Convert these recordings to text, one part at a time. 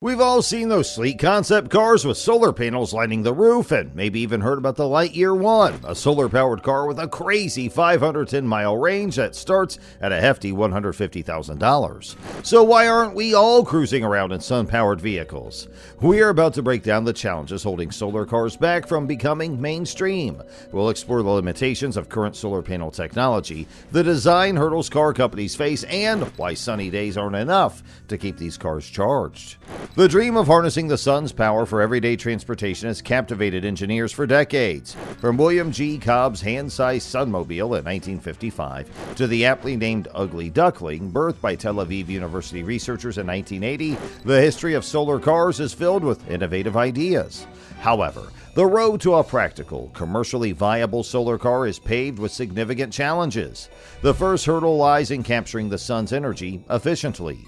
We've all seen those sleek concept cars with solar panels lining the roof, and maybe even heard about the Lightyear One, a solar-powered car with a crazy 510-mile range that starts at a hefty $150,000. So why aren't we all cruising around in sun-powered vehicles? We're about to break down the challenges holding solar cars back from becoming mainstream. We'll explore the limitations of current solar panel technology, the design hurdles car companies face, and why sunny days aren't enough to keep these cars charged. The dream of harnessing the sun's power for everyday transportation has captivated engineers for decades. From William G. Cobb's hand-sized Sunmobile in 1955 to the aptly named Ugly Duckling, birthed by Tel Aviv University researchers in 1980, the history of solar cars is filled with innovative ideas. However, the road to a practical, commercially viable solar car is paved with significant challenges. The first hurdle lies in capturing the sun's energy efficiently.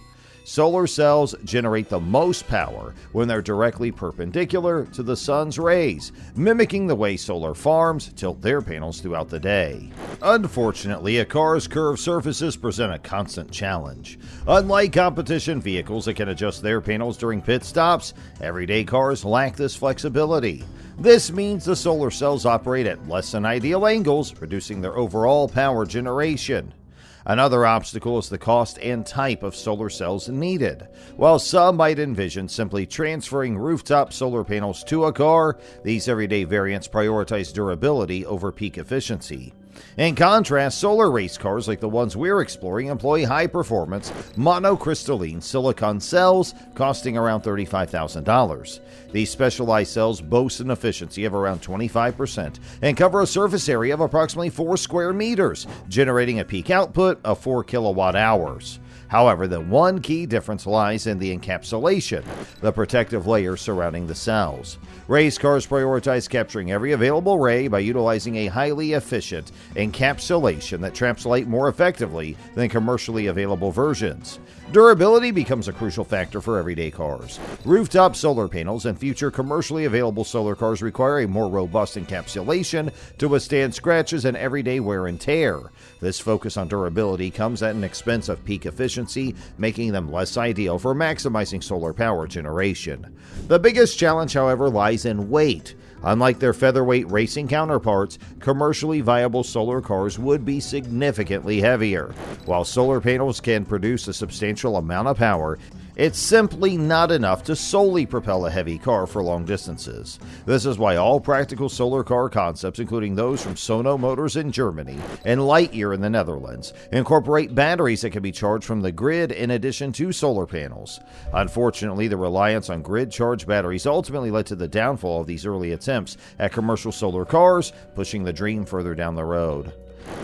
Solar cells generate the most power when they're directly perpendicular to the sun's rays, mimicking the way solar farms tilt their panels throughout the day. Unfortunately, a car's curved surfaces present a constant challenge. Unlike competition vehicles that can adjust their panels during pit stops, everyday cars lack this flexibility. This means the solar cells operate at less than ideal angles, reducing their overall power generation. Another obstacle is the cost and type of solar cells needed. While some might envision simply transferring rooftop solar panels to a car, these everyday variants prioritize durability over peak efficiency. In contrast, solar race cars like the ones we're exploring employ high-performance, monocrystalline silicon cells costing around $35,000. These specialized cells boast an efficiency of around 25% and cover a surface area of approximately 4 square meters, generating a peak output of 4 kilowatt hours. However, the one key difference lies in the encapsulation, the protective layer surrounding the cells. Race cars prioritize capturing every available ray by utilizing a highly efficient encapsulation that traps light more effectively than commercially available versions. Durability becomes a crucial factor for everyday cars. Rooftop solar panels and future commercially available solar cars require a more robust encapsulation to withstand scratches and everyday wear and tear. This focus on durability comes at an expense of peak efficiency, making them less ideal for maximizing solar power generation. The biggest challenge, however, lies in weight. Unlike their featherweight racing counterparts, commercially viable solar cars would be significantly heavier. While solar panels can produce a substantial amount of power, it's simply not enough to solely propel a heavy car for long distances. This is why all practical solar car concepts, including those from Sono Motors in Germany and Lightyear in the Netherlands, incorporate batteries that can be charged from the grid in addition to solar panels. Unfortunately, the reliance on grid-charged batteries ultimately led to the downfall of these early attempts at commercial solar cars, pushing the dream further down the road.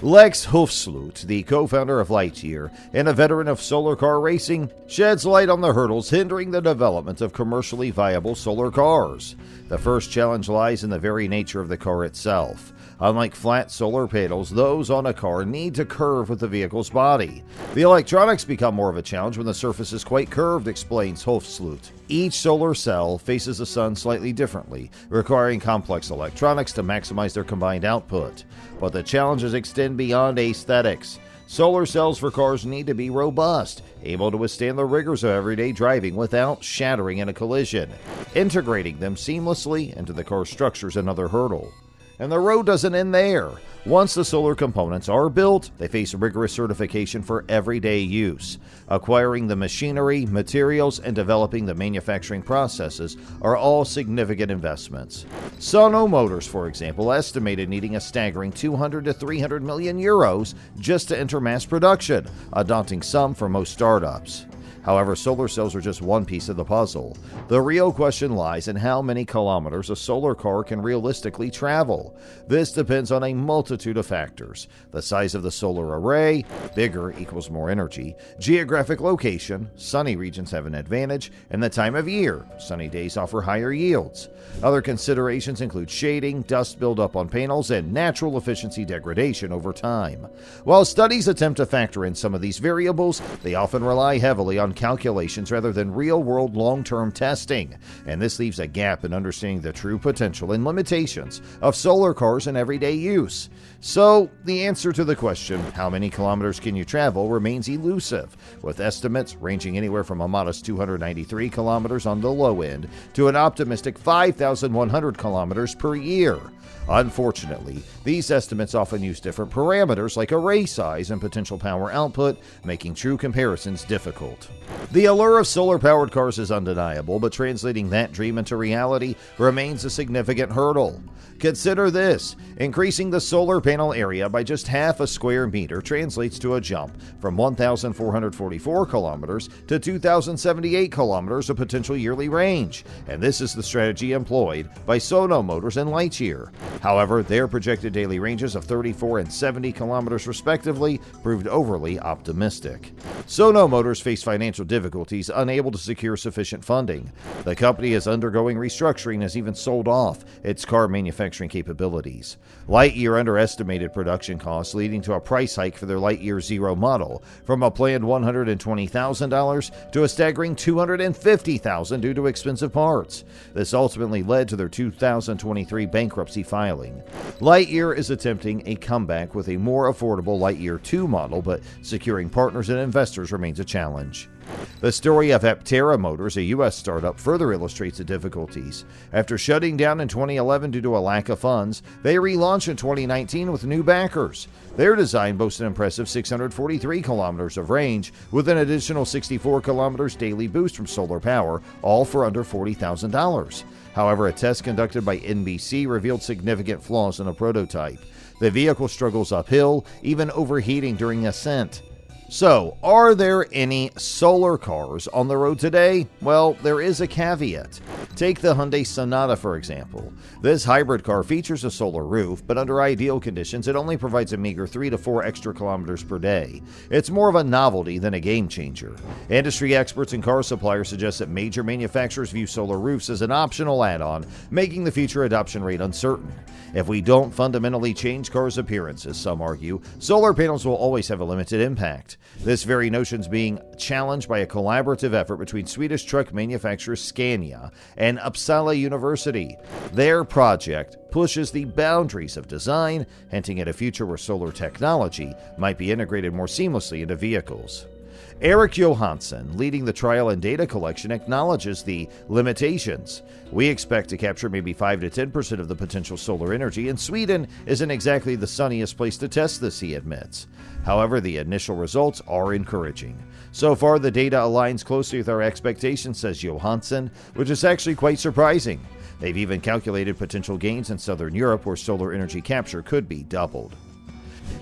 Lex Hufsloot, the co-founder of Lightyear and a veteran of solar car racing, sheds light on the hurdles hindering the development of commercially viable solar cars. The first challenge lies in the very nature of the car itself. Unlike flat solar panels, those on a car need to curve with the vehicle's body. The electronics become more of a challenge when the surface is quite curved, explains Hofsloot. Each solar cell faces the sun slightly differently, requiring complex electronics to maximize their combined output. But the challenges extend beyond aesthetics. Solar cells for cars need to be robust, able to withstand the rigors of everyday driving without shattering in a collision. Integrating them seamlessly into the car's structure is another hurdle. And the road doesn't end there. Once the solar components are built, they face rigorous certification for everyday use. Acquiring the machinery, materials, and developing the manufacturing processes are all significant investments. Sono Motors, for example, estimated needing a staggering 200 to 300 million euros just to enter mass production, a daunting sum for most startups. However, solar cells are just one piece of the puzzle. The real question lies in how many kilometers a solar car can realistically travel. This depends on a multitude of factors. The size of the solar array, bigger equals more energy, geographic location, sunny regions have an advantage, and the time of year, sunny days offer higher yields. Other considerations include shading, dust buildup on panels, and natural efficiency degradation over time. While studies attempt to factor in some of these variables, they often rely heavily on calculations rather than real-world long-term testing, and this leaves a gap in understanding the true potential and limitations of solar cars in everyday use. So, the answer to the question, how many kilometers can you travel, remains elusive, with estimates ranging anywhere from a modest 293 kilometers on the low end to an optimistic 5,100 kilometers per year. Unfortunately, these estimates often use different parameters like array size and potential power output, making true comparisons difficult. The allure of solar-powered cars is undeniable, but translating that dream into reality remains a significant hurdle. Consider this: increasing the solar panel area by just half a square meter translates to a jump from 1,444 kilometers to 2,078 kilometers of potential yearly range, and this is the strategy employed by Sono Motors and Lightyear. However, their projected daily ranges of 34 and 70 kilometers respectively proved overly optimistic. Sono Motors faced financial difficulties, unable to secure sufficient funding. The company is undergoing restructuring and has even sold off its car manufacturing capabilities. Lightyear underestimated production costs, leading to a price hike for their Lightyear Zero model from a planned $120,000 to a staggering $250,000 due to expensive parts. This ultimately led to their 2023 bankruptcy filing. Lightyear is attempting a comeback with a more affordable Lightyear 2 model, but securing partners and investors remains a challenge. The story of Aptera Motors, a U.S. startup, further illustrates the difficulties. After shutting down in 2011 due to a lack of funds, they relaunched in 2019 with new backers. Their design boasts an impressive 643 kilometers of range, with an additional 64 kilometers daily boost from solar power, all for under $40,000. However, a test conducted by NBC revealed significant flaws in a prototype. The vehicle struggles uphill, even overheating during ascent. So, are there any solar cars on the road today? Well, there is a caveat. Take the Hyundai Sonata, for example. This hybrid car features a solar roof, but under ideal conditions, it only provides a meager 3 to 4 extra kilometers per day. It's more of a novelty than a game changer. Industry experts and car suppliers suggest that major manufacturers view solar roofs as an optional add-on, making the future adoption rate uncertain. If we don't fundamentally change cars' appearances, some argue, solar panels will always have a limited impact. This very notion is being challenged by a collaborative effort between Swedish truck manufacturer Scania and Uppsala University. Their project pushes the boundaries of design, hinting at a future where solar technology might be integrated more seamlessly into vehicles. Eric Johansson, leading the trial and data collection, acknowledges the limitations. We expect to capture maybe 5 to 10% of the potential solar energy, and Sweden isn't exactly the sunniest place to test this, he admits. However, the initial results are encouraging. So far, the data aligns closely with our expectations, says Johansson, which is actually quite surprising. They've even calculated potential gains in Southern Europe, where solar energy capture could be doubled.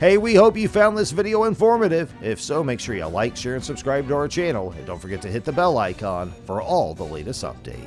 Hey, we hope you found this video informative. If so, make sure you like, share, and subscribe to our channel, and don't forget to hit the bell icon for all the latest updates.